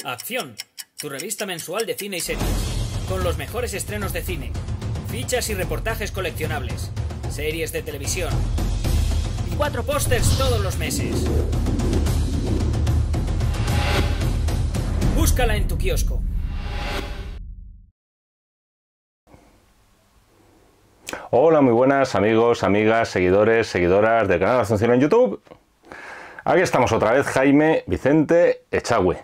Acción, tu revista mensual de cine y series, con los mejores estrenos de cine, fichas y reportajes coleccionables, series de televisión y 4 pósters todos los meses. Búscala en tu kiosco. Hola, muy buenas amigos, amigas, seguidores, seguidoras del canal Asunción en YouTube. Aquí estamos otra vez, Jaime Vicente Echagüe.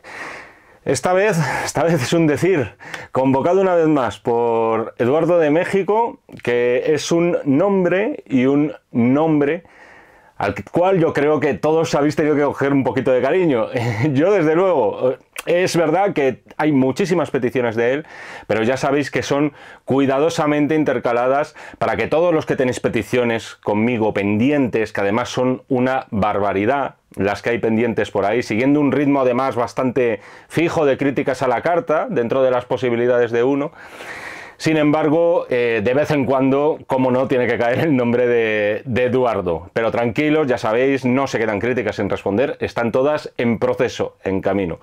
Esta vez es un decir, convocado una vez más por Eduardo de México, que es un nombre al cual yo creo que todos habéis tenido que coger un poquito de cariño. Yo, desde luego, es verdad que hay muchísimas peticiones de él, pero ya sabéis que son cuidadosamente intercaladas para que todos los que tenéis peticiones conmigo pendientes, que además son una barbaridad, las que hay pendientes por ahí, siguiendo un ritmo además bastante fijo de críticas a la carta, dentro de las posibilidades de uno. Sin embargo, de vez en cuando, como no, tiene que caer el nombre de Eduardo. Pero tranquilos, ya sabéis, no se quedan críticas sin responder, están todas en proceso, en camino.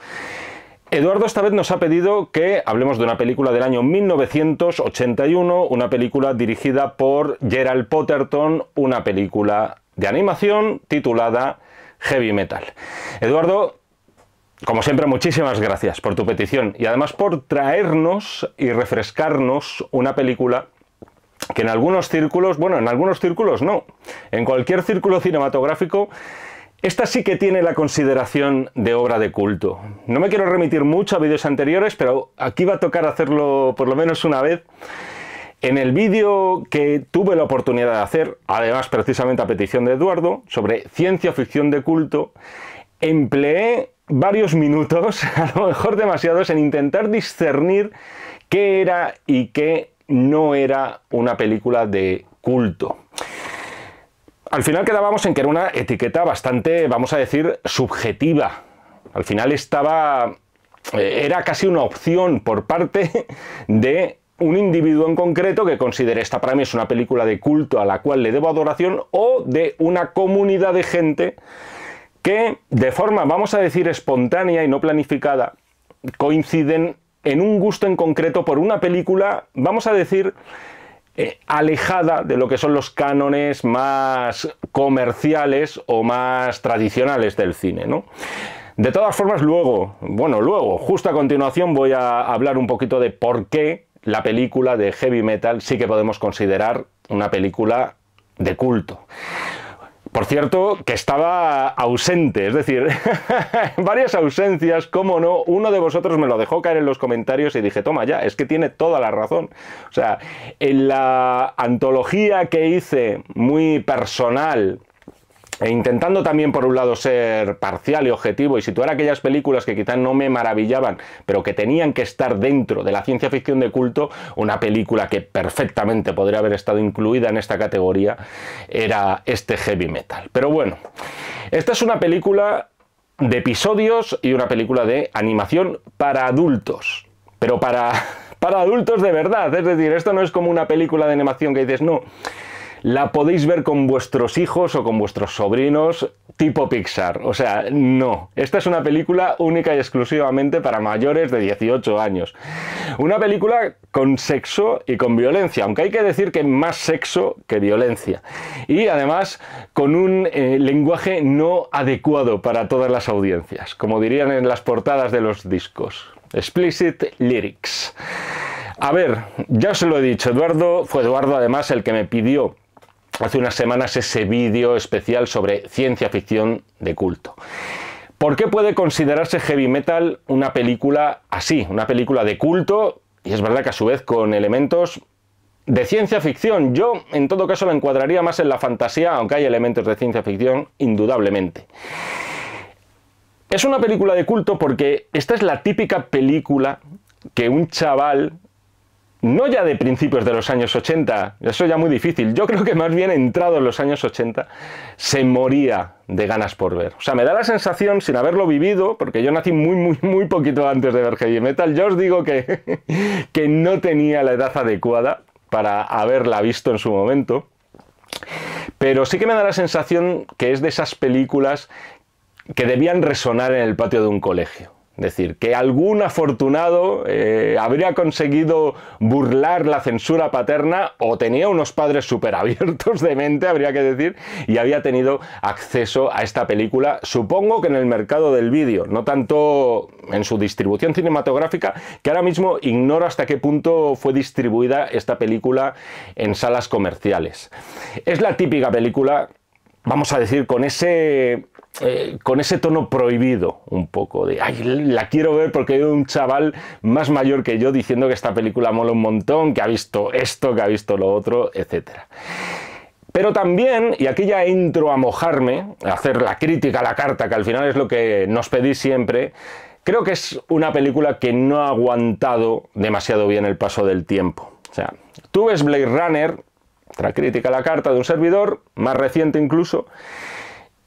Eduardo esta vez nos ha pedido que hablemos de una película del año 1981, una película dirigida por Gerald Potterton, una película de animación titulada Heavy Metal. Eduardo, como siempre, muchísimas gracias por tu petición y además por traernos y refrescarnos una película que en algunos círculos, bueno, en algunos círculos no, en cualquier círculo cinematográfico, esta sí que tiene la consideración de obra de culto. No me quiero remitir mucho a vídeos anteriores, pero aquí va a tocar hacerlo por lo menos una vez. En el vídeo que tuve la oportunidad de hacer, además precisamente a petición de Eduardo, sobre ciencia ficción de culto, empleé varios minutos, a lo mejor demasiados, en intentar discernir qué era y qué no era una película de culto. Al final quedábamos en que era una etiqueta bastante, vamos a decir, subjetiva. Al final era casi una opción por parte de un individuo en concreto que considere esta para mí es una película de culto a la cual le debo adoración, o de una comunidad de gente que de forma, vamos a decir, espontánea y no planificada, coinciden en un gusto en concreto por una película, vamos a decir, alejada de lo que son los cánones más comerciales o más tradicionales del cine, ¿no? De todas formas, luego, justo a continuación voy a hablar un poquito de por qué la película de Heavy Metal sí que podemos considerar una película de culto. Por cierto, que estaba ausente, es decir, varias ausencias, cómo no. Uno de vosotros me lo dejó caer en los comentarios y dije, toma ya, es que tiene toda la razón. O sea, en la antología que hice, muy personal, e intentando también por un lado ser parcial y objetivo y situar aquellas películas que quizás no me maravillaban, pero que tenían que estar dentro de la ciencia ficción de culto, una película que perfectamente podría haber estado incluida en esta categoría era este Heavy Metal. Pero bueno, esta es una película de episodios y una película de animación para adultos, pero para adultos de verdad. Es decir, esto no es como una película de animación que dices, no, la podéis ver con vuestros hijos o con vuestros sobrinos tipo Pixar. O sea, no. Esta es una película única y exclusivamente para mayores de 18 años. Una película con sexo y con violencia, aunque hay que decir que más sexo que violencia. Y además con un lenguaje no adecuado para todas las audiencias, como dirían en las portadas de los discos. Explicit lyrics. A ver, ya os lo he dicho, fue Eduardo además el que me pidió hace unas semanas ese vídeo especial sobre ciencia ficción de culto. ¿Por qué puede considerarse Heavy Metal una película así, una película de culto? Y es verdad que a su vez con elementos de ciencia ficción. Yo en todo caso la encuadraría más en la fantasía, aunque hay elementos de ciencia ficción, indudablemente. Es una película de culto porque esta es la típica película que un chaval, no ya de principios de los años 80, eso ya muy difícil, yo creo que más bien entrado en los años 80, se moría de ganas por ver. O sea, me da la sensación, sin haberlo vivido, porque yo nací muy poquito antes de ver Heavy Metal, yo os digo que no tenía la edad adecuada para haberla visto en su momento, pero sí que me da la sensación que es de esas películas que debían resonar en el patio de un colegio. Es decir, que algún afortunado habría conseguido burlar la censura paterna o tenía unos padres súper abiertos de mente, habría que decir, y había tenido acceso a esta película, supongo que en el mercado del vídeo, no tanto en su distribución cinematográfica, que ahora mismo ignoro hasta qué punto fue distribuida esta película en salas comerciales. Es la típica película, vamos a decir, con ese tono prohibido, un poco de ay, la quiero ver porque hay un chaval más mayor que yo diciendo que esta película mola un montón, que ha visto esto, que ha visto lo otro, etcétera. Pero también, y aquí ya entro a mojarme, a hacer la crítica a la carta, que al final es lo que nos pedís siempre, creo que es una película que no ha aguantado demasiado bien el paso del tiempo. O sea, tú ves Blade Runner, otra crítica a la carta de un servidor, más reciente incluso,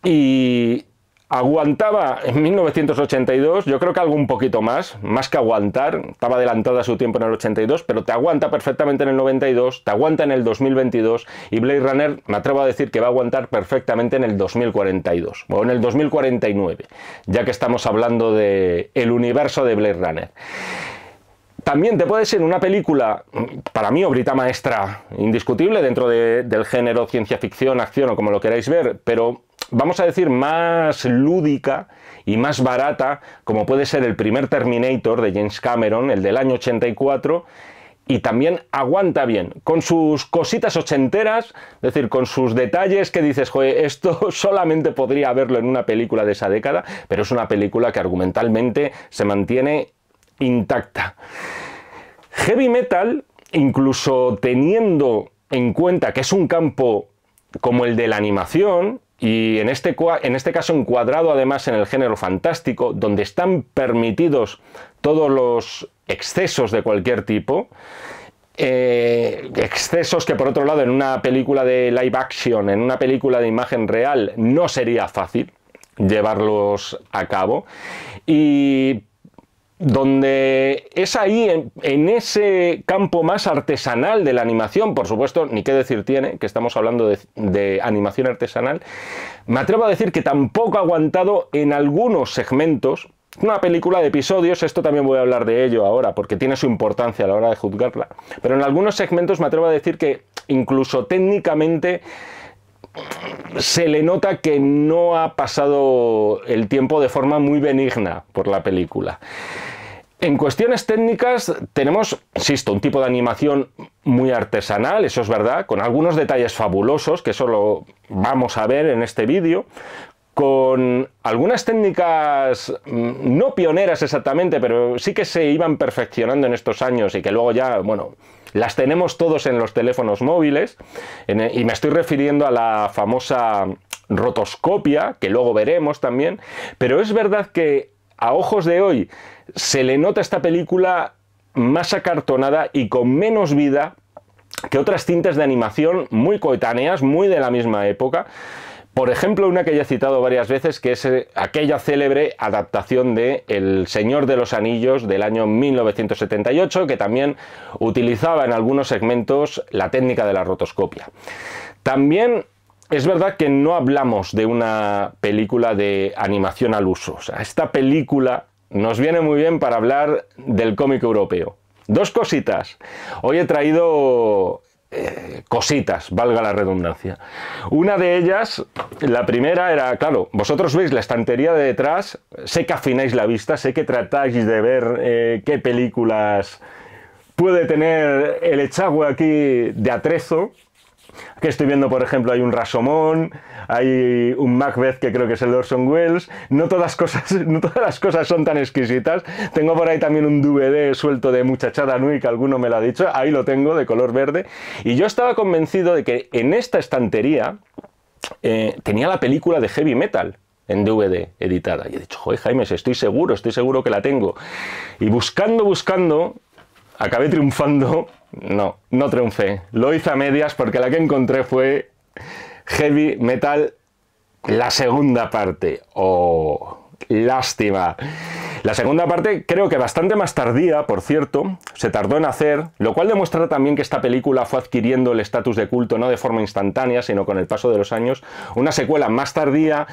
y aguantaba en 1982, yo creo que algo un poquito más que aguantar, estaba adelantada a su tiempo en el 82, pero te aguanta perfectamente en el 92, te aguanta en el 2022 y Blade Runner me atrevo a decir que va a aguantar perfectamente en el 2042 o en el 2049, ya que estamos hablando del universo de Blade Runner. También te puede ser una película, para mí, obrita maestra indiscutible dentro del género ciencia ficción, acción o como lo queráis ver, pero vamos a decir más lúdica y más barata, como puede ser el primer Terminator de James Cameron, el del año 84, y también aguanta bien, con sus cositas ochenteras, es decir, con sus detalles que dices, joder, esto solamente podría verlo en una película de esa década, pero es una película que argumentalmente se mantiene intacta. Heavy Metal, incluso teniendo en cuenta que es un campo como el de la animación, y en este caso encuadrado además en el género fantástico, donde están permitidos todos los excesos de cualquier tipo, excesos que por otro lado en una película de live action, en una película de imagen real, no sería fácil llevarlos a cabo, y donde es ahí, en ese campo más artesanal de la animación, por supuesto, ni qué decir tiene, que estamos hablando de animación artesanal, me atrevo a decir que tampoco ha aguantado en algunos segmentos. Una película de episodios, esto también voy a hablar de ello ahora, porque tiene su importancia a la hora de juzgarla, pero en algunos segmentos me atrevo a decir que incluso técnicamente se le nota que no ha pasado el tiempo de forma muy benigna por la película. En cuestiones técnicas tenemos, insisto, un tipo de animación muy artesanal, eso es verdad, con algunos detalles fabulosos, que eso lo vamos a ver en este vídeo, con algunas técnicas no pioneras exactamente, pero sí que se iban perfeccionando en estos años y que luego ya, bueno, las tenemos todos en los teléfonos móviles, y me estoy refiriendo a la famosa rotoscopia, que luego veremos también, pero es verdad que a ojos de hoy se le nota esta película más acartonada y con menos vida que otras cintas de animación muy coetáneas, muy de la misma época. Por ejemplo, una que ya he citado varias veces, que es aquella célebre adaptación de El Señor de los Anillos del año 1978, que también utilizaba en algunos segmentos la técnica de la rotoscopia. También es verdad que no hablamos de una película de animación al uso. O sea, esta película nos viene muy bien para hablar del cómic europeo. Dos cositas. Hoy he traído cositas, valga la redundancia. Una de ellas, la primera era, claro, vosotros veis la estantería de detrás, sé que afináis la vista, sé que tratáis de ver qué películas puede tener el Echagüe aquí de atrezo. Aquí estoy viendo, por ejemplo, hay un Rashomon, hay un Macbeth que creo que es el de Orson Welles. No todas las cosas son tan exquisitas. Tengo por ahí también un DVD suelto de Muchachada Nui, que alguno me lo ha dicho. Ahí lo tengo, de color verde. Y yo estaba convencido de que en esta estantería tenía la película de Heavy Metal en DVD editada. Y he dicho, joder, Jaime, estoy seguro que la tengo. Y buscando, acabé triunfando. No triunfé. Lo hice a medias porque la que encontré fue Heavy Metal, la segunda parte. ¡Oh! Lástima. La segunda parte creo que bastante más tardía, por cierto, se tardó en hacer, lo cual demuestra también que esta película fue adquiriendo el estatus de culto no de forma instantánea, sino con el paso de los años. Una secuela más tardía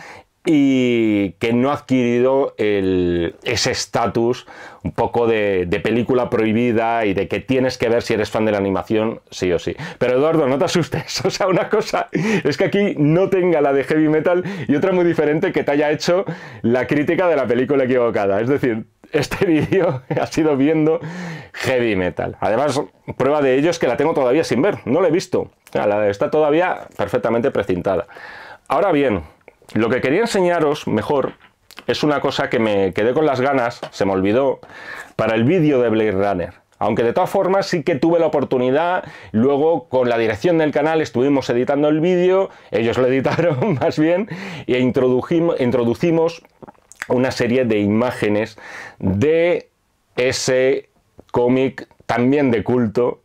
y que no ha adquirido ese estatus un poco de película prohibida y de que tienes que ver si eres fan de la animación sí o sí. Pero Eduardo, no te asustes, o sea, una cosa es que aquí no tenga la de heavy metal y otra muy diferente que te haya hecho la crítica de la película equivocada. Es decir, este vídeo ha sido viendo heavy metal. Además, prueba de ello es que la tengo todavía sin ver, no la he visto. O sea, está todavía perfectamente precintada. Ahora bien, lo que quería enseñaros mejor es una cosa que me quedé con las ganas, se me olvidó, para el vídeo de Blade Runner. Aunque de todas formas sí que tuve la oportunidad, luego con la dirección del canal estuvimos editando el vídeo, ellos lo editaron más bien, e introducimos una serie de imágenes de ese cómic también de culto.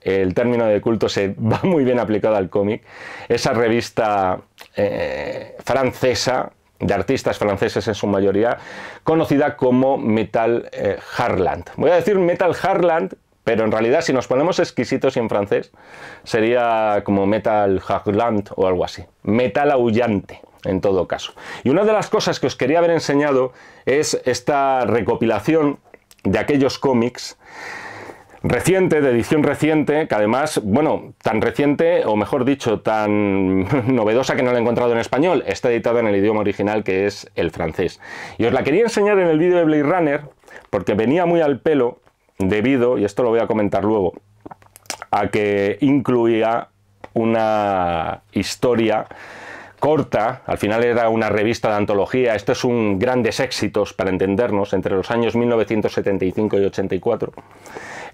El término de culto se va muy bien aplicado al cómic. Esa revista francesa, de artistas franceses en su mayoría, conocida como Metal Hurlant. Voy a decir Metal Hurlant, pero en realidad si nos ponemos exquisitos y en francés, sería como Metal Hurlant o algo así. Metal aullante, en todo caso. Y una de las cosas que os quería haber enseñado es esta recopilación de aquellos cómics reciente, de edición reciente, que además, bueno, tan reciente, o mejor dicho, tan novedosa que no la he encontrado en español, está editada en el idioma original, que es el francés. Y os la quería enseñar en el vídeo de Blade Runner, porque venía muy al pelo, debido, y esto lo voy a comentar luego, a que incluía una historia corta, al final era una revista de antología, esto es un grandes éxitos para entendernos, entre los años 1975 y 84,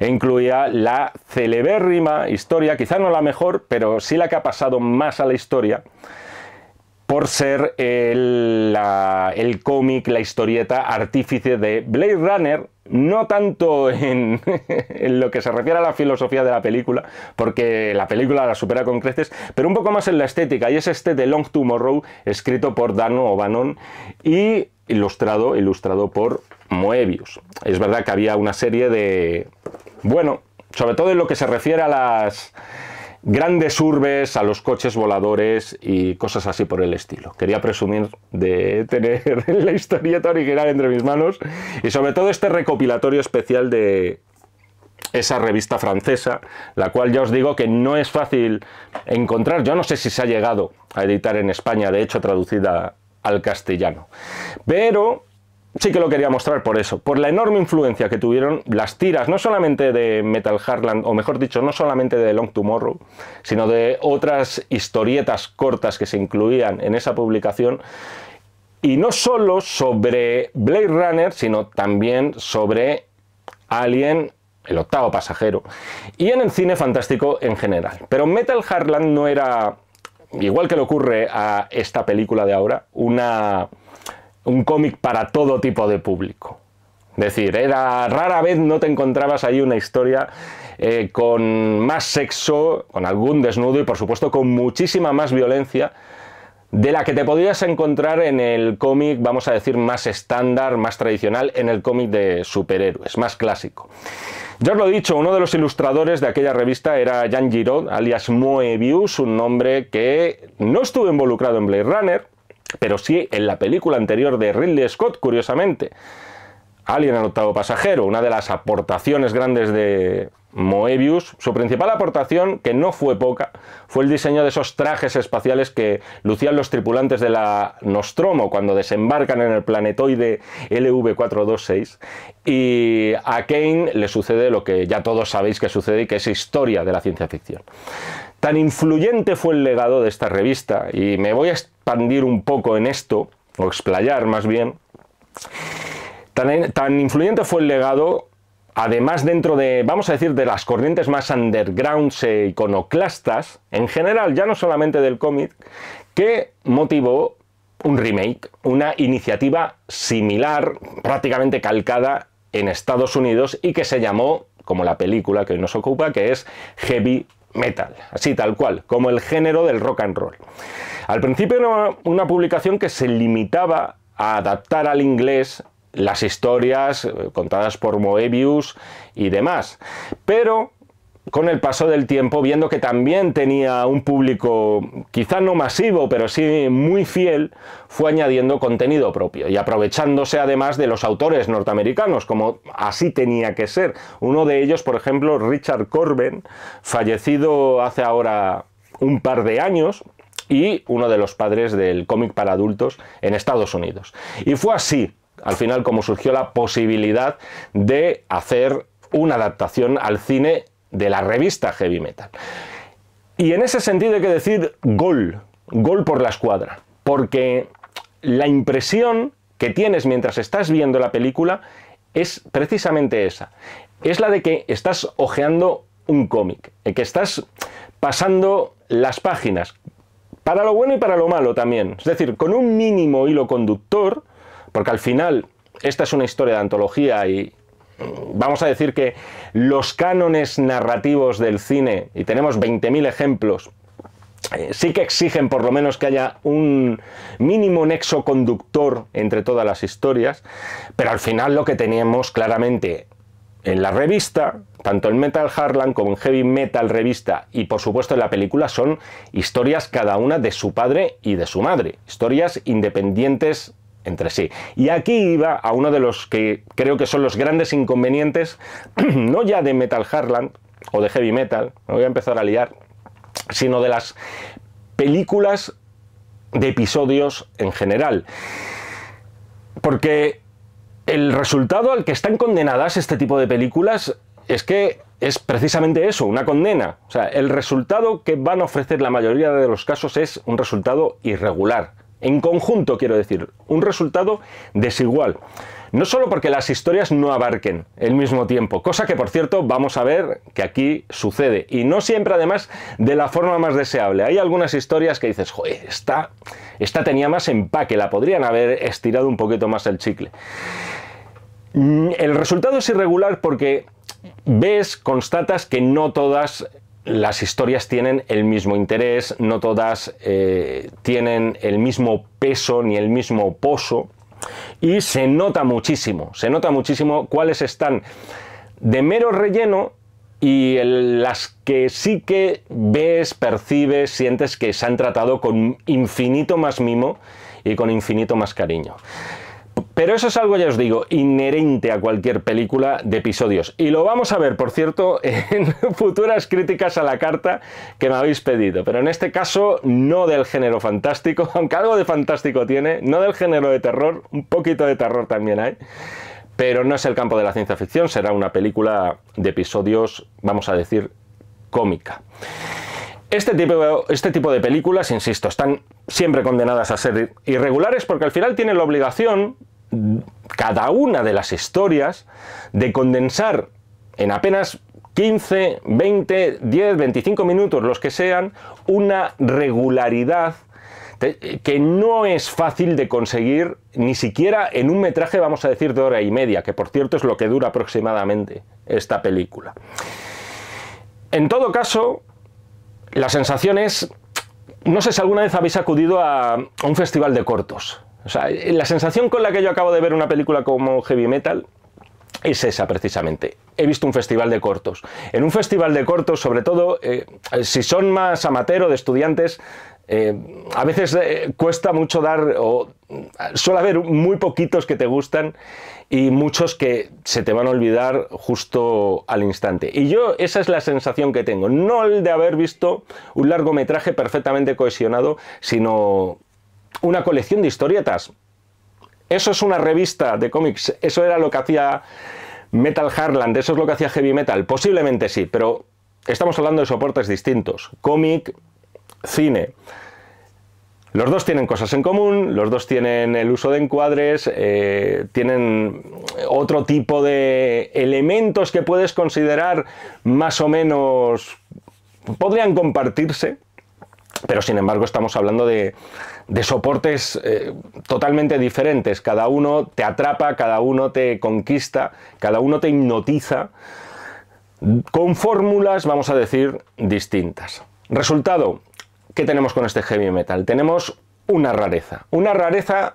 e incluía la celebérrima historia, quizá no la mejor, pero sí la que ha pasado más a la historia, por ser el cómic, la historieta artífice de Blade Runner, no tanto en lo que se refiere a la filosofía de la película, porque la película la supera con creces, pero un poco más en la estética, y es este The Long Tomorrow, escrito por Dan O'Bannon y ilustrado por Moebius. Es verdad que había una serie de, bueno, sobre todo en lo que se refiere a las grandes urbes, a los coches voladores y cosas así por el estilo. Quería presumir de tener la historieta original entre mis manos y sobre todo este recopilatorio especial de esa revista francesa, la cual ya os digo que no es fácil encontrar. Yo no sé si se ha llegado a editar en España, de hecho traducida al castellano, pero sí que lo quería mostrar por eso, por la enorme influencia que tuvieron las tiras, no solamente de Metal Hurlant, o mejor dicho, no solamente de Long Tomorrow, sino de otras historietas cortas que se incluían en esa publicación, y no solo sobre Blade Runner, sino también sobre Alien, el octavo pasajero, y en el cine fantástico en general. Pero Metal Hurlant no era, igual que le ocurre a esta película de ahora, un cómic para todo tipo de público. Es decir, rara vez no te encontrabas ahí una historia con más sexo, con algún desnudo y por supuesto con muchísima más violencia de la que te podías encontrar en el cómic, vamos a decir, más estándar, más tradicional, en el cómic de superhéroes, más clásico. Ya os lo he dicho, uno de los ilustradores de aquella revista era Jean Giraud, alias Moebius, un nombre que no estuvo involucrado en Blade Runner, pero sí en la película anterior de Ridley Scott, curiosamente, Alien, el octavo pasajero, una de las aportaciones grandes de Moebius. Su principal aportación, que no fue poca, fue el diseño de esos trajes espaciales que lucían los tripulantes de la Nostromo cuando desembarcan en el planetoide LV-426, y a Kane le sucede lo que ya todos sabéis que sucede y que es historia de la ciencia ficción. Tan influyente fue el legado de esta revista, y me voy a expandir un poco en esto, o explayar más bien. Tan influyente fue el legado, además dentro de, vamos a decir, de las corrientes más undergrounds e iconoclastas, en general, ya no solamente del cómic, que motivó un remake, una iniciativa similar, prácticamente calcada en Estados Unidos, y que se llamó, como la película que hoy nos ocupa, que es Heavy Metal, así tal cual, como el género del rock and roll. Al principio era una publicación que se limitaba a adaptar al inglés las historias contadas por Moebius y demás, pero con el paso del tiempo, viendo que también tenía un público quizá no masivo, pero sí muy fiel, fue añadiendo contenido propio y aprovechándose además de los autores norteamericanos, como así tenía que ser. Uno de ellos, por ejemplo, Richard Corben, fallecido hace ahora un par de años, y uno de los padres del cómic para adultos en Estados Unidos. Y fue así, al final, como surgió la posibilidad de hacer una adaptación al cine de la revista Heavy Metal. Y en ese sentido hay que decir gol por la escuadra, porque la impresión que tienes mientras estás viendo la película es precisamente esa. Es la de que estás hojeando un cómic, que estás pasando las páginas, para lo bueno y para lo malo también. Es decir, con un mínimo hilo conductor, porque al final esta es una historia de antología y vamos a decir que los cánones narrativos del cine, y tenemos 20.000 ejemplos, sí que exigen por lo menos que haya un mínimo nexo conductor entre todas las historias, pero al final lo que teníamos claramente en la revista, tanto en Metal Heartland como en Heavy Metal revista y por supuesto en la película, son historias cada una de su padre y de su madre, historias independientes entre sí. Y aquí iba a uno de los que creo que son los grandes inconvenientes, no ya de Metal Heartland o de Heavy Metal, me voy a empezar a liar, sino de las películas de episodios en general. Porque el resultado al que están condenadas este tipo de películas es que es precisamente eso, una condena. O sea, el resultado que van a ofrecer la mayoría de los casos es un resultado irregular. En conjunto, quiero decir, un resultado desigual. No solo porque las historias no abarquen el mismo tiempo, cosa que, por cierto, vamos a ver que aquí sucede. Y no siempre, además, de la forma más deseable. Hay algunas historias que dices, joder, esta tenía más empaque, la podrían haber estirado un poquito más el chicle. El resultado es irregular porque constatas que no todas las historias tienen el mismo interés, no todas tienen el mismo peso ni el mismo poso, y se nota muchísimo cuáles están de mero relleno y las que sí que ves, percibes, sientes que se han tratado con infinito más mimo y con infinito más cariño. Pero eso es algo, ya os digo, inherente a cualquier película de episodios. Y lo vamos a ver, por cierto, en futuras críticas a la carta que me habéis pedido. Pero en este caso, no del género fantástico, aunque algo de fantástico tiene, no del género de terror, un poquito de terror también hay. Pero no es el campo de la ciencia ficción, será una película de episodios, vamos a decir, cómica. Este tipo de películas, insisto, están siempre condenadas a ser irregulares porque al final tienen la obligación, cada una de las historias, de condensar en apenas 15, 20, 10, 25 minutos, los que sean, una regularidad que no es fácil de conseguir ni siquiera en un metraje, vamos a decir, de hora y media, que por cierto es lo que dura aproximadamente esta película. En todo caso, la sensación es, no sé si alguna vez habéis acudido a un festival de cortos. O sea, la sensación con la que yo acabo de ver una película como Heavy Metal es esa precisamente. He visto un festival de cortos. En un festival de cortos, sobre todo, si son más amateur o de estudiantes, a veces cuesta mucho dar, o suele haber muy poquitos que te gustan y muchos que se te van a olvidar justo al instante. Y yo, esa es la sensación que tengo. No el de haber visto un largometraje perfectamente cohesionado, sino una colección de historietas. Eso es una revista de cómics. Eso era lo que hacía Metal Heartland. Eso es lo que hacía Heavy Metal. Posiblemente sí, pero estamos hablando de soportes distintos. Cómic, cine. Los dos tienen cosas en común, los dos tienen el uso de encuadres, tienen otro tipo de elementos que puedes considerar más o menos podrían compartirse, pero sin embargo estamos hablando de soportes totalmente diferentes. Cada uno te atrapa, cada uno te conquista, cada uno te hipnotiza con fórmulas, vamos a decir, distintas. Resultado, ¿qué tenemos con este Heavy Metal? Tenemos una rareza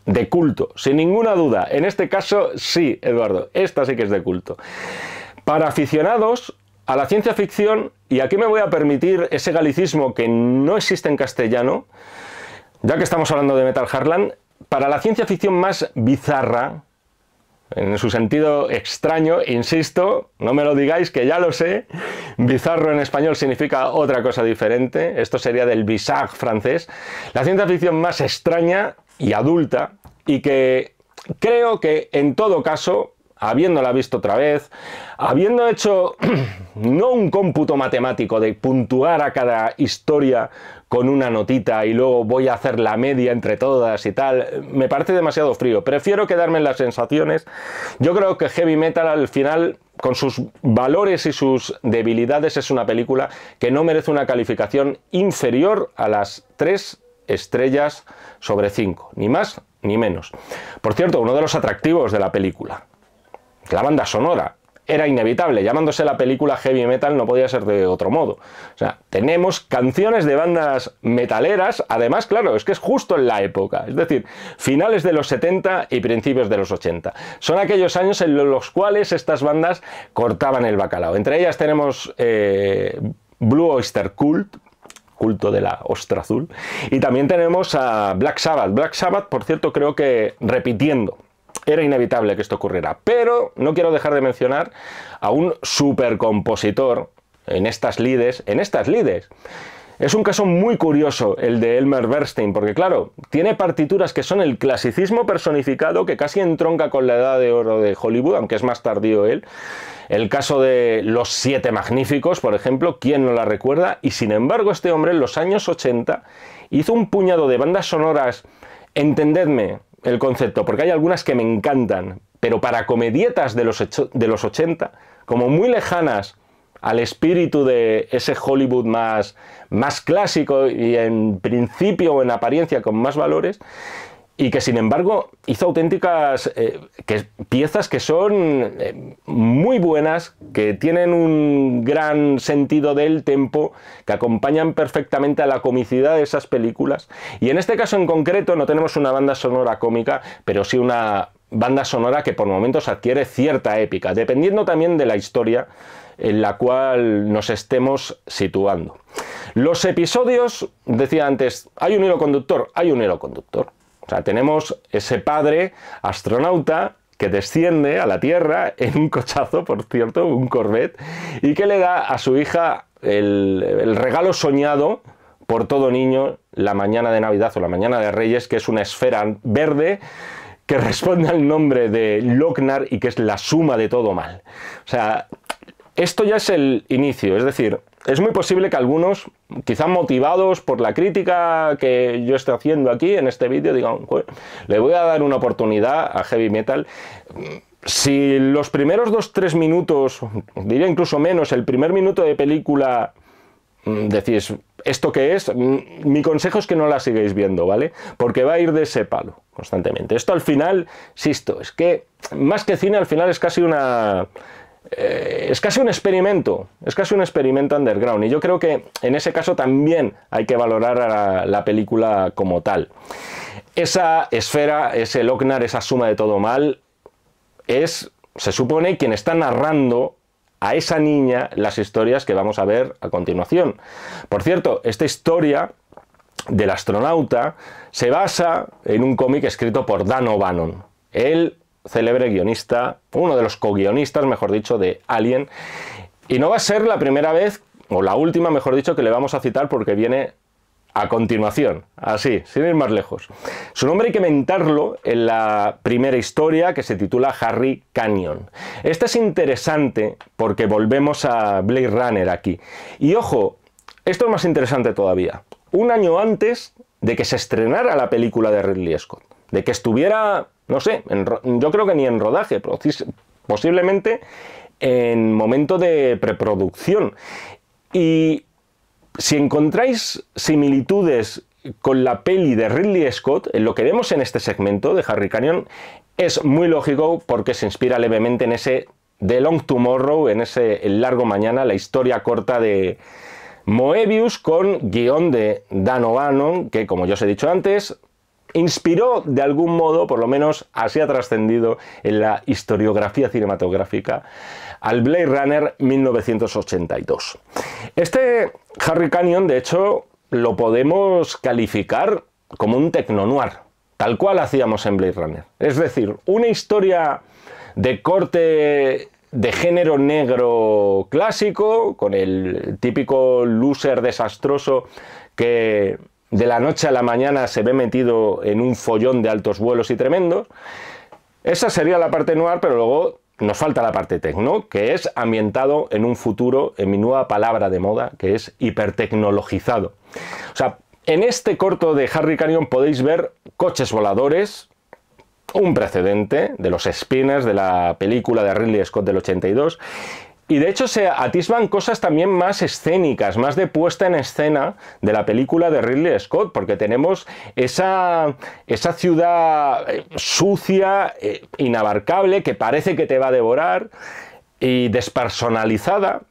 de culto, sin ninguna duda. En este caso, sí, Eduardo, esta sí que es de culto. Para aficionados a la ciencia ficción, y aquí me voy a permitir ese galicismo que no existe en castellano, ya que estamos hablando de Metal Hurlant, para la ciencia ficción más bizarra, en su sentido extraño, insisto, no me lo digáis que ya lo sé, bizarro en español significa otra cosa diferente, esto sería del bizarre francés, la ciencia ficción más extraña y adulta, y que creo que en todo caso, habiéndola visto otra vez, habiendo hecho no un cómputo matemático de puntuar a cada historia con una notita y luego voy a hacer la media entre todas y tal, me parece demasiado frío. Prefiero quedarme en las sensaciones. Yo creo que Heavy Metal al final, con sus valores y sus debilidades, es una película que no merece una calificación inferior a las 3 estrellas sobre 5, ni más ni menos. Por cierto, uno de los atractivos de la película, la banda sonora, era inevitable. Llamándose la película Heavy Metal no podía ser de otro modo. O sea, tenemos canciones de bandas metaleras, además, claro, es que es justo en la época, es decir, finales de los 70 y principios de los 80. Son aquellos años en los cuales estas bandas cortaban el bacalao. Entre ellas tenemos Blue Oyster Cult, culto de la ostra azul, y también tenemos a Black Sabbath. Black Sabbath, por cierto, creo que repitiendo. Era inevitable que esto ocurriera, pero no quiero dejar de mencionar a un supercompositor en estas lides. Es un caso muy curioso el de Elmer Bernstein, porque claro, tiene partituras que son el clasicismo personificado, que casi entronca con la edad de oro de Hollywood, aunque es más tardío él. El caso de Los Siete Magníficos, por ejemplo, ¿quién no la recuerda? Y sin embargo, este hombre en los años 80 hizo un puñado de bandas sonoras, entendedme el concepto, porque hay algunas que me encantan, pero para comedietas de los 80, como muy lejanas al espíritu de ese Hollywood más clásico y en principio o en apariencia con más valores, y que sin embargo hizo auténticas piezas que son muy buenas, que tienen un gran sentido del tempo, que acompañan perfectamente a la comicidad de esas películas. Y en este caso en concreto no tenemos una banda sonora cómica, pero sí una banda sonora que por momentos adquiere cierta épica, dependiendo también de la historia en la cual nos estemos situando. Los episodios, decía antes, hay un hilo conductor, hay un hilo conductor. O sea, tenemos ese padre astronauta que desciende a la Tierra en un cochazo, por cierto, un Corvette, y que le da a su hija el regalo soñado por todo niño la mañana de Navidad o la mañana de Reyes, que es una esfera verde que responde al nombre de Lochnar y que es la suma de todo mal. O sea, esto ya es el inicio, es decir, es muy posible que algunos, quizá motivados por la crítica que yo estoy haciendo aquí en este vídeo, digan, le voy a dar una oportunidad a Heavy Metal. Si los primeros 2-3 minutos, diría incluso menos, el primer minuto de película, decís, ¿esto qué es? Mi consejo es que no la sigáis viendo, ¿vale? Porque va a ir de ese palo constantemente. Esto al final, insisto, es que más que cine, al final es casi una... es casi un experimento underground, y yo creo que en ese caso también hay que valorar a la película como tal. Esa esfera, ese Lochnar, esa suma de todo mal, es, se supone, quien está narrando a esa niña las historias que vamos a ver a continuación. Por cierto, esta historia del astronauta se basa en un cómic escrito por Dan O'Bannon, el célebre guionista, uno de los co-guionistas, mejor dicho, de Alien, y no va a ser la primera vez, o la última, mejor dicho, que le vamos a citar, porque viene a continuación, así, sin ir más lejos. Su nombre hay que mentarlo en la primera historia, que se titula Harry Canyon. Este es interesante porque volvemos a Blade Runner aquí. Y ojo, esto es más interesante todavía. Un año antes de que se estrenara la película de Ridley Scott, de que estuviera, no sé, yo creo que ni en rodaje, posiblemente en momento de preproducción. Y si encontráis similitudes con la peli de Ridley Scott, en lo que vemos en este segmento de Harry Canyon, es muy lógico porque se inspira levemente en ese The Long Tomorrow, en ese El Largo Mañana, la historia corta de Moebius, con guión de Dan O'Bannon, que, como ya os he dicho antes, inspiró de algún modo, por lo menos así ha trascendido en la historiografía cinematográfica, al Blade Runner 1982. Este Harry Canyon, de hecho, lo podemos calificar como un techno-noir, tal cual hacíamos en Blade Runner. Es decir, una historia de corte de género negro clásico, con el típico loser desastroso que de la noche a la mañana se ve metido en un follón de altos vuelos y tremendos. Esa sería la parte noir, pero luego nos falta la parte techno, que es ambientado en un futuro, en mi nueva palabra de moda, que es hipertecnologizado. O sea, en este corto de Harry Canyon podéis ver coches voladores, un precedente de los spinners de la película de Ridley Scott del 82, y de hecho se atisban cosas también más escénicas, más de puesta en escena de la película de Ridley Scott, porque tenemos esa ciudad sucia, inabarcable, que parece que te va a devorar, y despersonalizada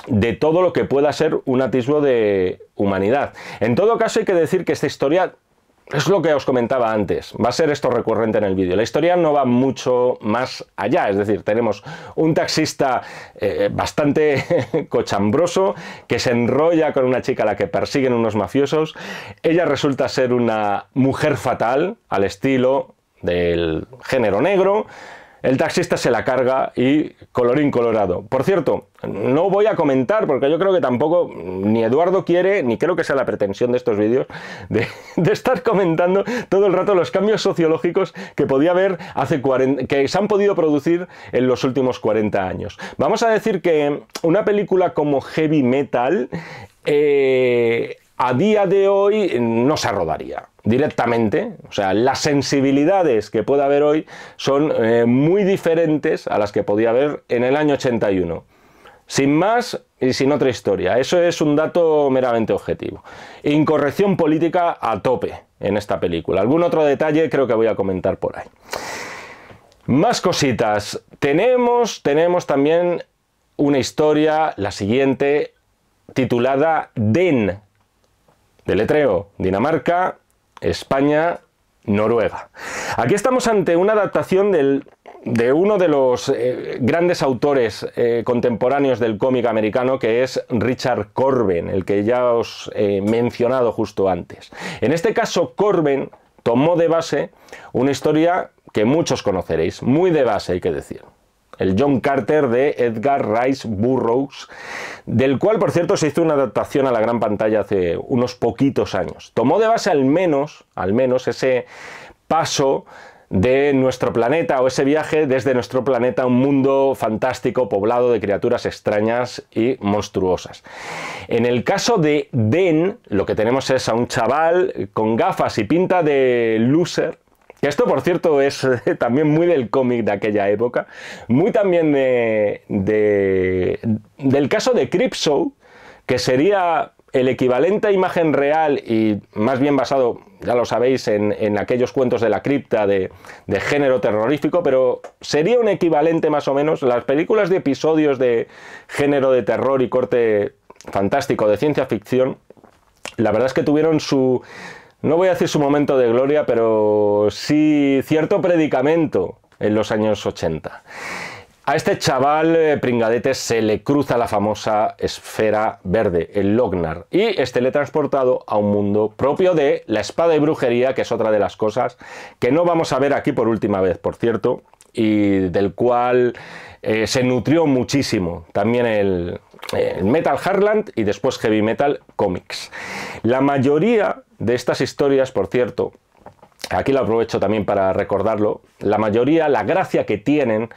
de todo lo que pueda ser un atisbo de humanidad. En todo caso, hay que decir que esta historia es lo que os comentaba antes, va a ser esto recurrente en el vídeo. La historia no va mucho más allá, es decir, tenemos un taxista bastante cochambroso que se enrolla con una chica a la que persiguen unos mafiosos. Ella resulta ser una mujer fatal, al estilo del género negro. El taxista se la carga y colorín colorado. Por cierto, no voy a comentar, porque yo creo que tampoco ni Eduardo quiere, ni creo que sea la pretensión de estos vídeos, de estar comentando todo el rato los cambios sociológicos que podía haber que se han podido producir en los últimos 40 años. Vamos a decir que una película como Heavy Metal a día de hoy no se rodaría directamente. O sea, las sensibilidades que puede haber hoy son muy diferentes a las que podía haber en el año 81. Sin más y sin otra historia. Eso es un dato meramente objetivo. Incorrección política a tope en esta película. Algún otro detalle creo que voy a comentar por ahí. Más cositas. Tenemos también una historia, la siguiente, titulada DEN. Deletreo: Dinamarca, España, Noruega. Aquí estamos ante una adaptación de uno de los grandes autores contemporáneos del cómic americano, que es Richard Corben, el que ya os he mencionado justo antes. En este caso, Corben tomó de base una historia que muchos conoceréis, muy de base hay que decir. El John Carter de Edgar Rice Burroughs, del cual, por cierto, se hizo una adaptación a la gran pantalla hace unos poquitos años. Tomó de base al menos ese paso de nuestro planeta, o ese viaje desde nuestro planeta a un mundo fantástico poblado de criaturas extrañas y monstruosas. En el caso de Den, lo que tenemos es a un chaval con gafas y pinta de loser. Esto, por cierto, es también muy del cómic de aquella época, muy también del caso de Creepshow, que sería el equivalente a imagen real y más bien basado, ya lo sabéis, en aquellos cuentos de la cripta de género terrorífico, pero sería un equivalente más o menos. Las películas de episodios de género de terror y corte fantástico de ciencia ficción, la verdad es que tuvieron su... No voy a decir su momento de gloria, pero sí cierto predicamento en los años 80. A este chaval pringadete se le cruza la famosa esfera verde, el Lognar, y es teletransportado a un mundo propio de la espada y brujería, que es otra de las cosas que no vamos a ver aquí por última vez, por cierto, y del cual se nutrió muchísimo también el Metal Hardland y después Heavy Metal Comics. La mayoría de estas historias, por cierto, aquí lo aprovecho también para recordarlo, la mayoría, la gracia que tienen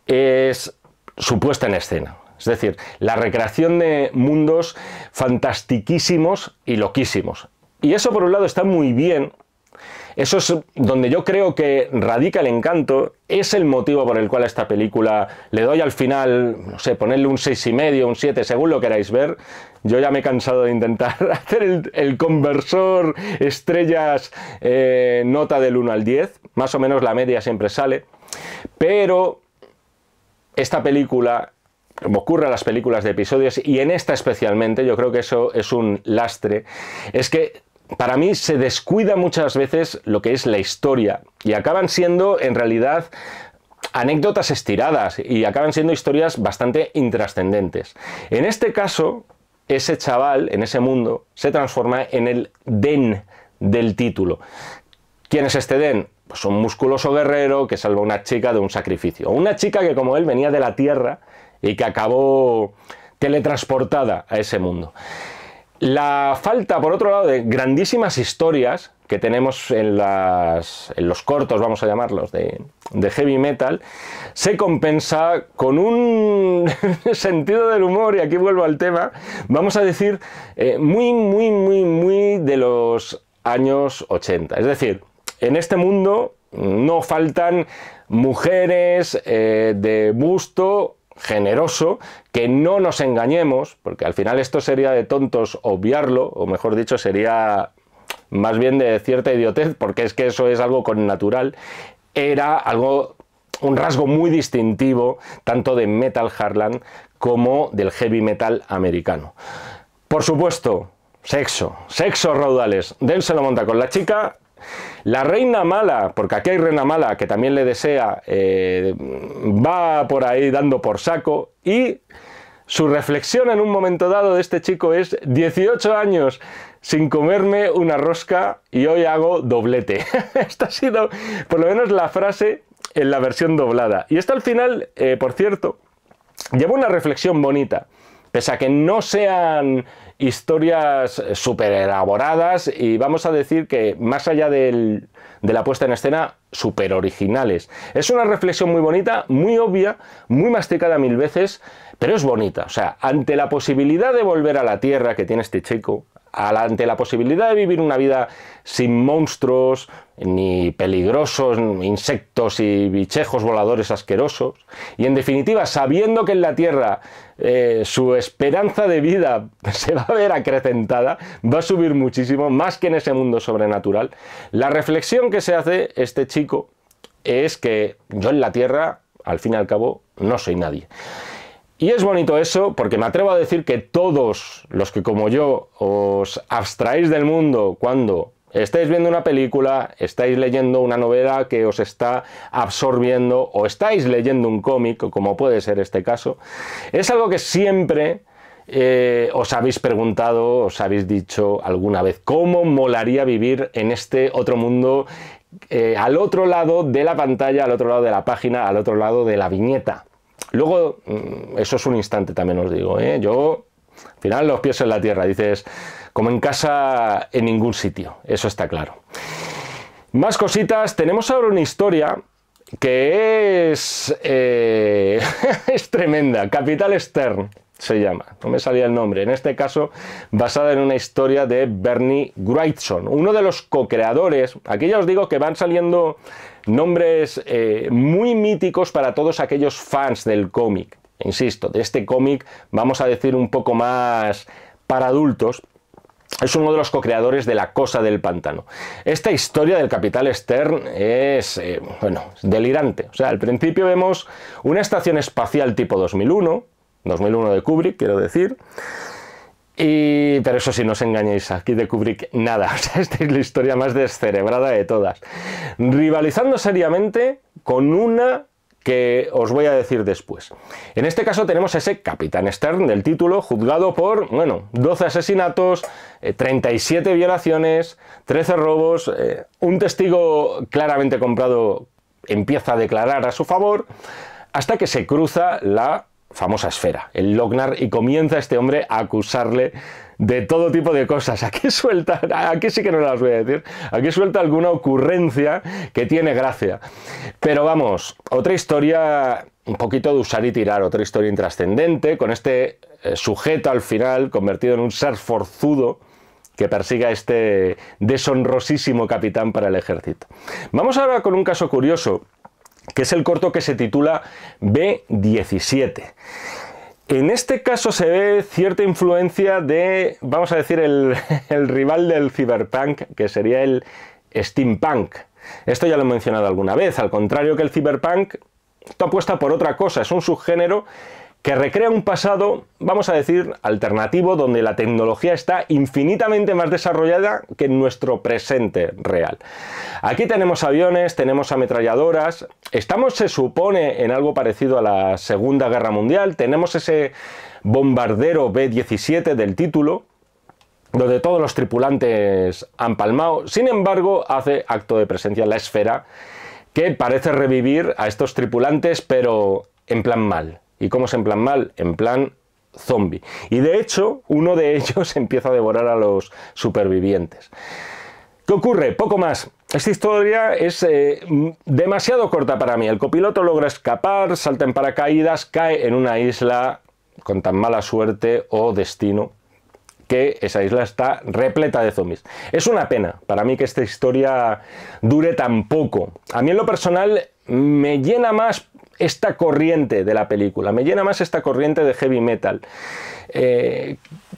es su puesta en escena. Es decir, la recreación de mundos fantastiquísimos y loquísimos. Y eso, por un lado, está muy bien. Eso es donde yo creo que radica el encanto. Es el motivo por el cual a esta película le doy al final, no sé, ponerle un 6,5, un 7, según lo queráis ver. Yo ya me he cansado de intentar hacer el conversor estrellas nota del 1 al 10. Más o menos la media siempre sale. Pero esta película, como ocurre a las películas de episodios, y en esta especialmente, yo creo que eso es un lastre, es que para mí se descuida muchas veces lo que es la historia y acaban siendo en realidad anécdotas estiradas y acaban siendo historias bastante intrascendentes. En este caso, ese chaval en ese mundo se transforma en el Den del título. ¿Quién es este Den? Pues un musculoso guerrero que salva a una chica de un sacrificio. Una chica que, como él, venía de la Tierra y que acabó teletransportada a ese mundo. La falta, por otro lado, de grandísimas historias que tenemos en los cortos, vamos a llamarlos, de heavy metal, se compensa con un sentido del humor, y aquí vuelvo al tema, vamos a decir, muy de los años 80. Es decir, en este mundo no faltan mujeres de busto generoso, que no nos engañemos, porque al final esto sería de tontos obviarlo, o mejor dicho, sería más bien de cierta idiotez, porque es que eso es algo connatural. Era algo, un rasgo muy distintivo tanto de Metal Heartland como del heavy metal americano. Por supuesto, sexo raudales. Den se lo monta con la chica. La reina mala, porque aquí hay reina mala que también le desea, va por ahí dando por saco, y su reflexión en un momento dado de este chico es: 18 años sin comerme una rosca y hoy hago doblete. Esta ha sido por lo menos la frase en la versión doblada. Y esto al final, por cierto, lleva una reflexión bonita. Pese a que no sean historias súper elaboradas y vamos a decir que más allá de la puesta en escena, súper originales. Es una reflexión muy bonita, muy obvia, muy masticada 1000 veces, pero es bonita. O sea, ante la posibilidad de volver a la Tierra que tiene este chico, ante la posibilidad de vivir una vida sin monstruos, ni peligrosos, ni insectos y bichejos voladores asquerosos, y en definitiva sabiendo que en la Tierra su esperanza de vida se va a ver acrecentada, va a subir muchísimo, más que en ese mundo sobrenatural, la reflexión que se hace este chico es que yo en la Tierra, al fin y al cabo, no soy nadie. Y es bonito eso, porque me atrevo a decir que todos los que, como yo, os abstraéis del mundo cuando estáis viendo una película, estáis leyendo una novela que os está absorbiendo, o estáis leyendo un cómic, como puede ser este caso, es algo que siempre os habéis preguntado, os habéis dicho alguna vez: ¿cómo molaría vivir en este otro mundo, al otro lado de la pantalla, al otro lado de la página, al otro lado de la viñeta? Luego, eso es un instante, también os digo, yo, al final, los pies en la tierra, dices, como en casa, en ningún sitio, eso está claro. Más cositas, tenemos ahora una historia que es, es tremenda. Capital Stern se llama, no me salía el nombre, en este caso basada en una historia de Bernie Wrightson, uno de los co-creadores. Aquí ya os digo que van saliendo nombres muy míticos para todos aquellos fans del cómic, insisto, de este cómic, vamos a decir, un poco más para adultos. Es uno de los co-creadores de La Cosa del Pantano. Esta historia del Capital Stern es, bueno, delirante. O sea, al principio vemos una estación espacial tipo 2001 de Kubrick, quiero decir. Pero eso sí, no os engañéis, aquí de Kubrick nada. O sea, esta es la historia más descerebrada de todas. Rivalizando seriamente con una que os voy a decir después. En este caso tenemos ese Capitán Stern del título, juzgado por, bueno, 12 asesinatos, 37 violaciones, 13 robos, un testigo claramente comprado empieza a declarar a su favor, hasta que se cruza la famosa esfera, el Lochnar, y comienza este hombre a acusarle de todo tipo de cosas. Aquí suelta, aquí sí que no las voy a decir, aquí suelta alguna ocurrencia que tiene gracia. Pero vamos, otra historia un poquito de usar y tirar, otra historia intrascendente, con este sujeto al final convertido en un ser forzudo que persiga a este deshonrosísimo capitán para el ejército. Vamos ahora con un caso curioso, que es el corto que se titula B-17. En este caso se ve cierta influencia de, vamos a decir, el rival del cyberpunk, que sería el steampunk. Esto ya lo he mencionado alguna vez, al contrario que el cyberpunk, esto apuesta por otra cosa, es un subgénero que recrea un pasado, vamos a decir, alternativo, donde la tecnología está infinitamente más desarrollada que en nuestro presente real. Aquí tenemos aviones, tenemos ametralladoras, estamos, se supone, en algo parecido a la Segunda Guerra Mundial, tenemos ese bombardero B-17 del título, donde todos los tripulantes han palmado. Sin embargo, hace acto de presencia la esfera, que parece revivir a estos tripulantes, pero en plan mal. ¿Y cómo es en plan mal? En plan zombie. Y de hecho, uno de ellos empieza a devorar a los supervivientes. ¿Qué ocurre? Poco más. Esta historia es demasiado corta para mí. El copiloto logra escapar, salta en paracaídas, cae en una isla con tan mala suerte o destino que esa isla está repleta de zombies. Es una pena para mí que esta historia dure tan poco. A mí en lo personal me llena más esta corriente de la película, me llena más esta corriente de heavy metal.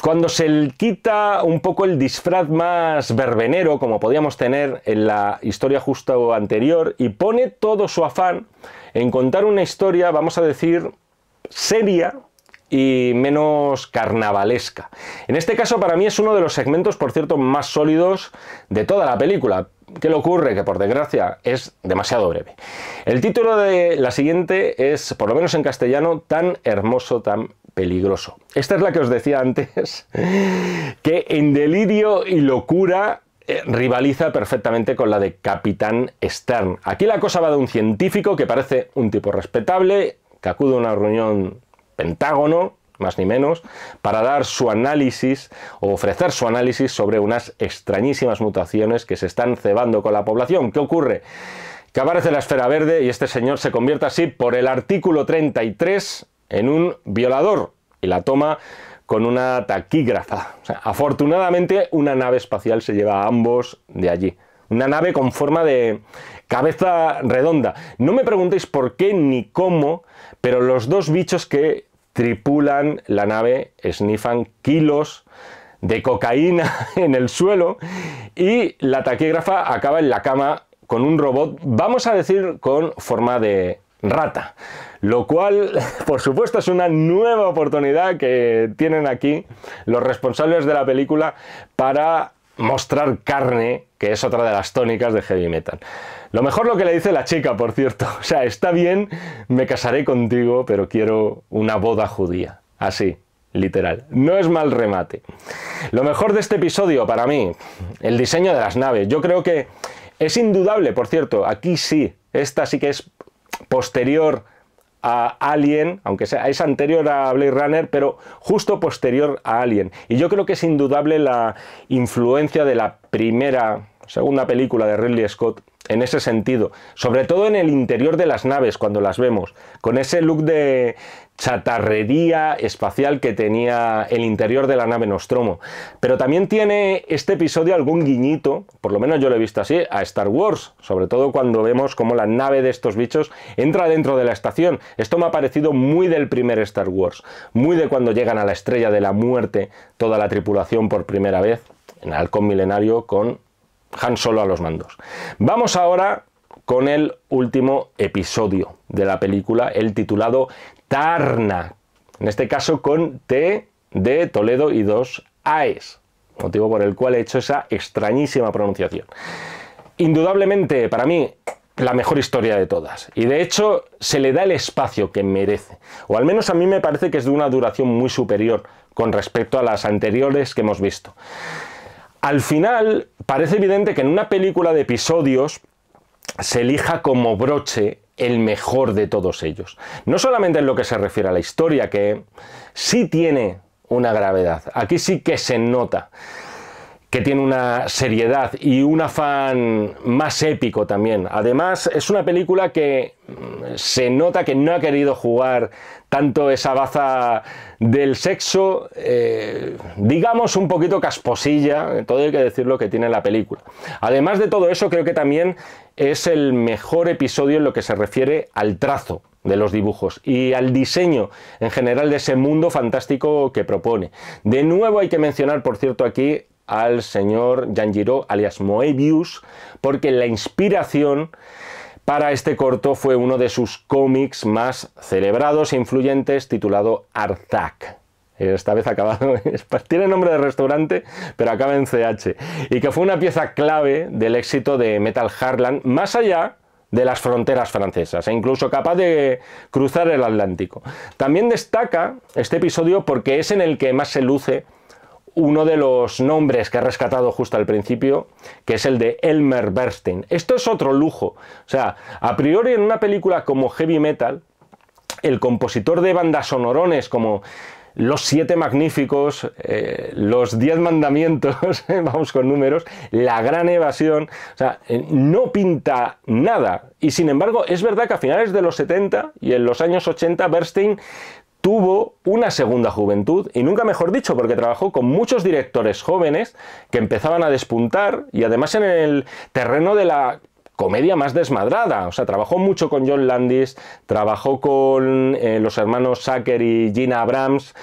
Cuando se quita un poco el disfraz más verbenero, como podíamos tener en la historia justo anterior, y pone todo su afán en contar una historia, vamos a decir, seria y menos carnavalesca. En este caso, para mí es uno de los segmentos, por cierto, más sólidos de toda la película. ¿Qué le ocurre? Que por desgracia es demasiado breve. El título de la siguiente es, por lo menos en castellano, Tan hermoso, tan peligroso. Esta es la que os decía antes, que en delirio y locura rivaliza perfectamente con la de Capitán Stern. Aquí la cosa va de un científico que parece un tipo respetable, que acude a una reunión Pentágono, más ni menos, para dar su análisis o ofrecer su análisis sobre unas extrañísimas mutaciones que se están cebando con la población. ¿Qué ocurre? Que aparece la esfera verde y este señor se convierte así por el artículo 33 en un violador y la toma con una taquígrafa. O sea, afortunadamente una nave espacial se lleva a ambos de allí. Una nave con forma de cabeza redonda. No me preguntéis por qué ni cómo, pero los dos bichos que tripulan la nave snifan kilos de cocaína en el suelo y la taquígrafa acaba en la cama con un robot, vamos a decir, con forma de rata. Lo cual, por supuesto, es una nueva oportunidad que tienen aquí los responsables de la película para mostrar carne, que es otra de las tónicas de heavy metal. Lo mejor lo que le dice la chica, por cierto. O sea, está bien, me casaré contigo, pero quiero una boda judía. Así, literal. No es mal remate. Lo mejor de este episodio, para mí, el diseño de las naves. Yo creo que es indudable, por cierto, aquí sí. Esta sí que es posterior a Alien, aunque sea, es anterior a Blade Runner, pero justo posterior a Alien. Y yo creo que es indudable la influencia de la segunda película de Ridley Scott en ese sentido, sobre todo en el interior de las naves cuando las vemos, con ese look de chatarrería espacial que tenía el interior de la nave Nostromo. Pero también tiene este episodio algún guiñito, por lo menos yo lo he visto así, a Star Wars, sobre todo cuando vemos cómo la nave de estos bichos entra dentro de la estación. Esto me ha parecido muy del primer Star Wars, muy de cuando llegan a la Estrella de la Muerte toda la tripulación por primera vez, en el Halcón Milenario con Han Solo a los mandos. Vamos ahora con el último episodio de la película, el titulado Tarna, en este caso con T de Toledo y 2 AES, motivo por el cual he hecho esa extrañísima pronunciación. Indudablemente, para mí, la mejor historia de todas, y de hecho se le da el espacio que merece, o al menos a mí me parece que es de una duración muy superior con respecto a las anteriores que hemos visto. Al final, parece evidente que en una película de episodios se elija como broche el mejor de todos ellos. No solamente en lo que se refiere a la historia, que sí tiene una gravedad. Aquí sí que se nota que tiene una seriedad y un afán más épico también. Además, es una película que se nota que no ha querido jugar tanto esa baza del sexo, digamos un poquito casposilla, todo hay que decirlo, que tiene la película. Además de todo eso, creo que también es el mejor episodio en lo que se refiere al trazo de los dibujos y al diseño en general de ese mundo fantástico que propone. De nuevo hay que mencionar, por cierto, aquí al señor Jean Giraud, alias Moebius, porque la inspiración para este corto fue uno de sus cómics más celebrados e influyentes, titulado Arzak. Esta vez acabado, tiene nombre de restaurante, pero acaba en CH, y que fue una pieza clave del éxito de Metal Heartland, más allá de las fronteras francesas, e incluso capaz de cruzar el Atlántico. También destaca este episodio porque es en el que más se luce uno de los nombres que he rescatado justo al principio, que es el de Elmer Bernstein. Esto es otro lujo. O sea, a priori en una película como Heavy Metal, el compositor de bandas sonorones como Los Siete Magníficos, Los 10 Mandamientos, vamos con números, La Gran Evasión, o sea, no pinta nada. Y sin embargo, es verdad que a finales de los 70 y en los años 80, Bernstein tuvo una segunda juventud, y nunca mejor dicho, porque trabajó con muchos directores jóvenes que empezaban a despuntar, y además en el terreno de la comedia más desmadrada. O sea, trabajó mucho con John Landis, trabajó con los hermanos Sacker y Gina Abrams,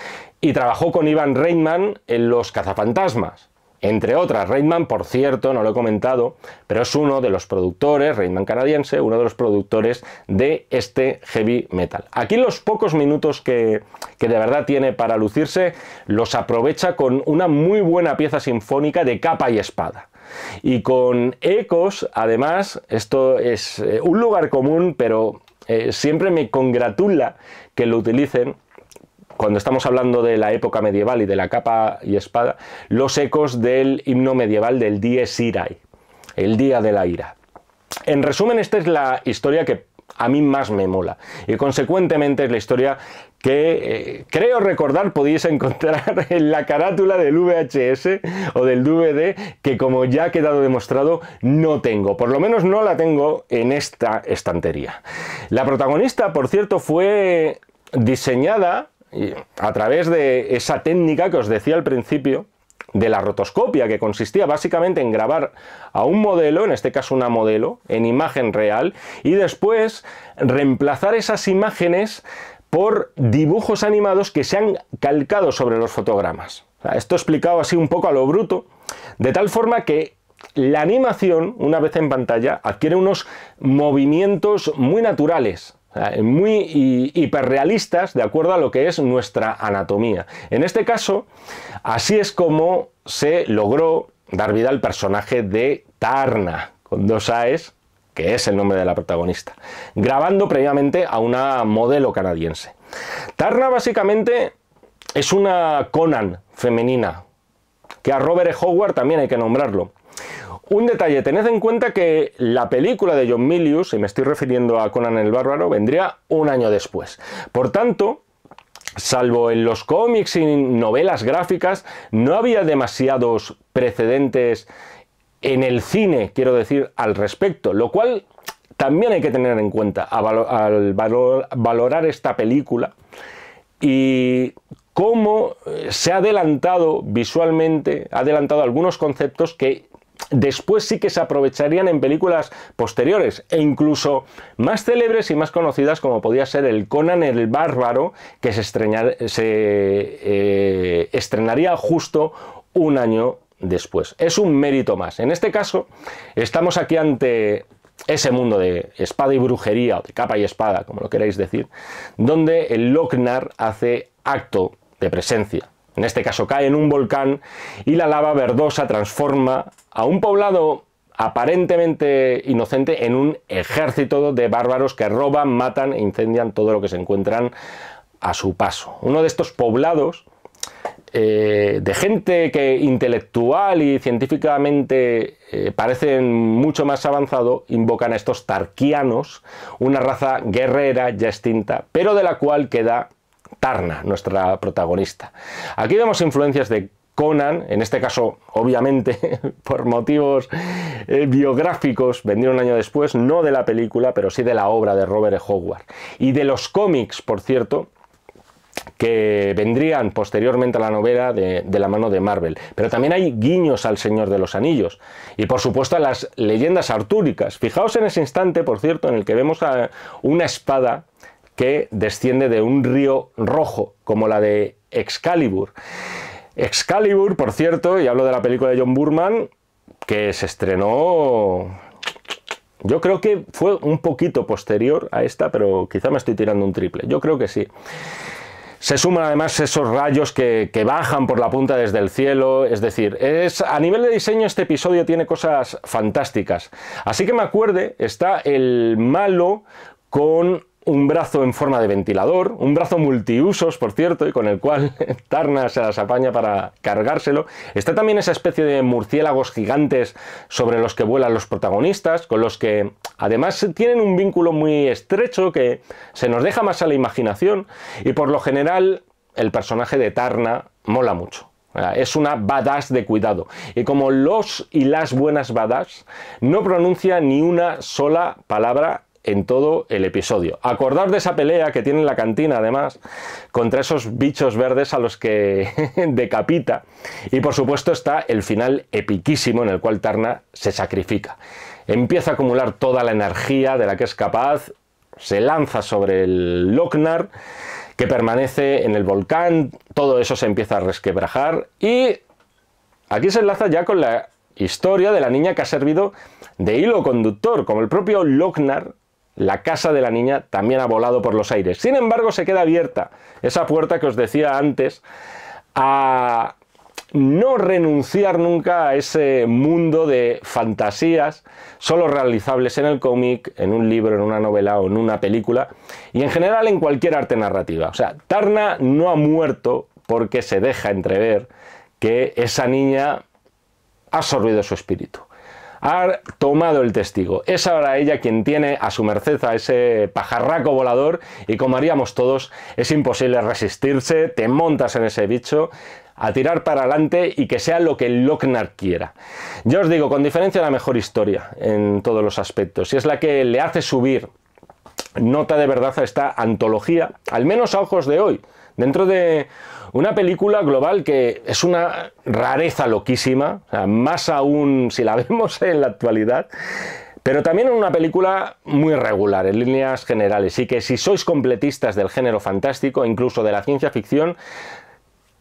y trabajó con Ivan Reitman en Los Cazafantasmas, entre otras. Reitman, por cierto, no lo he comentado, pero es uno de los productores, Reitman canadiense, uno de los productores de este Heavy Metal. Aquí los pocos minutos que de verdad tiene para lucirse, los aprovecha con una muy buena pieza sinfónica de capa y espada. Y con ecos, además, esto es un lugar común, pero siempre me congratula que lo utilicen cuando estamos hablando de la época medieval y de la capa y espada, los ecos del himno medieval del Dies Irae, el día de la ira. En resumen, esta es la historia que a mí más me mola, y consecuentemente es la historia que creo recordar podéis encontrar en la carátula del VHS o del DVD, que, como ya ha quedado demostrado, no tengo, por lo menos no la tengo en esta estantería. La protagonista, por cierto, fue diseñada a través de esa técnica que os decía al principio, de la rotoscopia, que consistía básicamente en grabar a un modelo, en este caso una modelo, en imagen real, y después reemplazar esas imágenes por dibujos animados que se han calcado sobre los fotogramas. O sea, esto explicado así un poco a lo bruto, de tal forma que la animación, una vez en pantalla, adquiere unos movimientos muy naturales, muy hiperrealistas, de acuerdo a lo que es nuestra anatomía. En este caso, así es como se logró dar vida al personaje de Taarna, con 2 A's, que es el nombre de la protagonista, grabando previamente a una modelo canadiense. Taarna básicamente es una Conan femenina, que a Robert E. Howard también hay que nombrarlo. Un detalle, tened en cuenta que la película de John Milius, y me estoy refiriendo a Conan el Bárbaro, vendría un año después. Por tanto, salvo en los cómics y novelas gráficas, no había demasiados precedentes en el cine, quiero decir, al respecto, lo cual también hay que tener en cuenta al valorar esta película, y cómo se ha adelantado visualmente, ha adelantado algunos conceptos que después sí que se aprovecharían en películas posteriores, e incluso más célebres y más conocidas, como podía ser el Conan el Bárbaro, que se estrenaría justo un año después. Es un mérito más. En este caso, estamos aquí ante ese mundo de espada y brujería, o de capa y espada, como lo queráis decir, donde el Lochnar hace acto de presencia. En este caso cae en un volcán y la lava verdosa transforma a un poblado aparentemente inocente en un ejército de bárbaros que roban, matan e incendian todo lo que se encuentran a su paso. Uno de estos poblados de gente que intelectual y científicamente parecen mucho más avanzado, invocan a estos tarquianos, una raza guerrera ya extinta, pero de la cual queda Taarna, nuestra protagonista. Aquí vemos influencias de Conan, en este caso, obviamente, por motivos biográficos, vendría un año después, no de la película, pero sí de la obra de Robert E. Howard. Y de los cómics, por cierto, que vendrían posteriormente a la novela de la mano de Marvel. Pero también hay guiños al Señor de los Anillos y, por supuesto, a las leyendas artúricas. Fijaos en ese instante, por cierto, en el que vemos a una espada que desciende de un río rojo, como la de Excalibur. Excalibur, por cierto, y hablo de la película de John Boorman, que se estrenó Yo creo que fue un poquito posterior a esta, pero quizá me estoy tirando un triple. Yo creo que sí. Se suman además esos rayos que bajan por la punta desde el cielo, es decir, a nivel de diseño este episodio tiene cosas fantásticas. Así que me acuerde, está el malo con un brazo en forma de ventilador, un brazo multiusos, por cierto, y con el cual Tarna se las apaña para cargárselo. Está también esa especie de murciélagos gigantes sobre los que vuelan los protagonistas, con los que además tienen un vínculo muy estrecho que se nos deja más a la imaginación, y por lo general el personaje de Tarna mola mucho. Es una badass de cuidado, y como los y las buenas badass, no pronuncia ni una sola palabra en todo el episodio. Acordaos de esa pelea que tiene en la cantina, además, contra esos bichos verdes a los que decapita. Y por supuesto está el final epiquísimo en el cual Tarna se sacrifica. Empieza a acumular toda la energía de la que es capaz, se lanza sobre el Loc-Nar, que permanece en el volcán, todo eso se empieza a resquebrajar, y aquí se enlaza ya con la historia de la niña que ha servido de hilo conductor, como el propio Loc-Nar. La casa de la niña también ha volado por los aires. Sin embargo, se queda abierta esa puerta que os decía antes, a no renunciar nunca a ese mundo de fantasías solo realizables en el cómic, en un libro, en una novela o en una película, y en general en cualquier arte narrativa. O sea, Tarna no ha muerto porque se deja entrever que esa niña ha absorbido su espíritu. Ha tomado el testigo. Es ahora ella quien tiene a su merced a ese pajarraco volador, y como haríamos todos, es imposible resistirse, te montas en ese bicho, a tirar para adelante y que sea lo que el Loc-Nar quiera. Yo os digo, con diferencia, la mejor historia en todos los aspectos, y es la que le hace subir nota de verdad a esta antología, al menos a ojos de hoy, dentro de una película global que es una rareza loquísima, o sea, más aún si la vemos en la actualidad, pero también una película muy regular en líneas generales, y que si sois completistas del género fantástico, incluso de la ciencia ficción,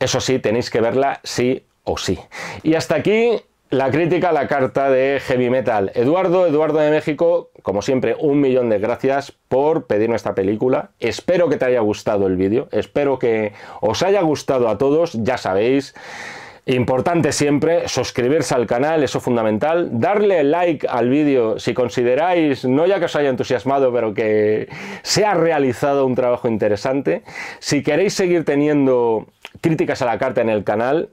eso sí, tenéis que verla sí o sí. Y hasta aquí la crítica a la carta de Heavy Metal. Eduardo de México, como siempre, 1.000.000 de gracias por pedirme esta película. Espero que te haya gustado el vídeo, espero que os haya gustado a todos, ya sabéis. Importante siempre, suscribirse al canal, eso es fundamental. Darle like al vídeo si consideráis, no ya que os haya entusiasmado, pero que se ha realizado un trabajo interesante. Si queréis seguir teniendo críticas a la carta en el canal,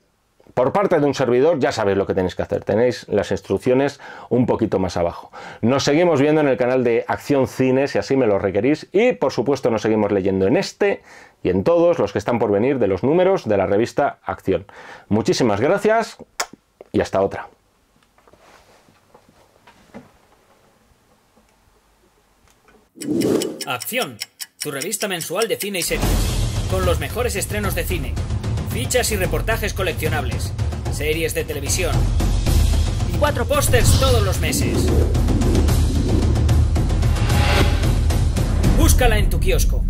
por parte de un servidor, ya sabéis lo que tenéis que hacer. Tenéis las instrucciones un poquito más abajo. Nos seguimos viendo en el canal de Acción Cine, si así me lo requerís. Y, por supuesto, nos seguimos leyendo en este y en todos los que están por venir de los números de la revista Acción. Muchísimas gracias y hasta otra. Acción, tu revista mensual de cine y series. Con los mejores estrenos de cine. Fichas y reportajes coleccionables, series de televisión y 4 pósters todos los meses. Búscala en tu kiosco.